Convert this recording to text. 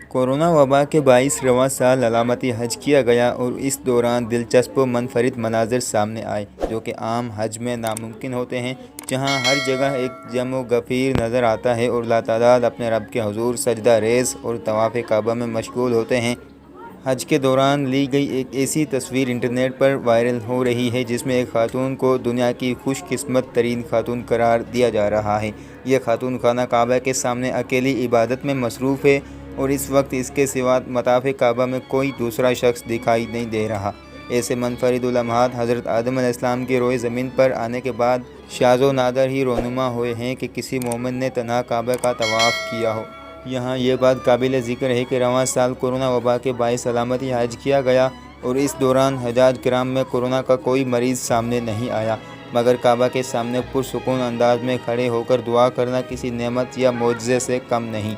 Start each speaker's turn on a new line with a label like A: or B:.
A: Corona وبا کے باعث رواں سال علامتی حج کیا گیا اور اس دوران دلچسپ و منفرد مناظر سامنے آئے جو کہ عام حج میں ناممکن ہوتے ہیں، جہاں ہر جگہ ایک جم و غفیر نظر آتا ہے اور لاتعداد اپنے رب کے حضور سجدہ ریز اور طواف کعبہ میں مشغول ہوتے ہیں۔ حج کے دوران لی گئی ایک ایسی تصویر انٹرنیٹ پر وائرل ہو رہی ہے جس میں ایک خاتون کو دنیا کی خوش قسمت ترین خاتون قرار دیا جا رہا ہے۔ یہ خاتون خانہ کعبہ کے سامنے اکیلی عبادت میں مصروف ہے اور اس وقت اس کے سوا مطاف کعبہ میں کوئی دوسرا شخص دکھائی نہیں دے رہا۔ ایسے منفرد لمحات حضرت آدم علیہ السلام کے روئے زمین پر آنے کے بعد شاذ و نادر ہی رونما ہوئے ہیں کہ کسی مومن نے تنہا کعبہ کا طواف کیا ہو۔ یہاں یہ بات قابل ذکر ہے کہ رواں سال کورونا وبا کے باعث علامتی حج کیا گیا اور اس دوران حجاج کرام میں کورونا کا کوئی مریض سامنے نہیں آیا، مگر کعبہ کے سامنے پرسکون انداز میں کھڑے ہو کر دعا کرنا کسی نعمت یا معجزے سے کم نہیں۔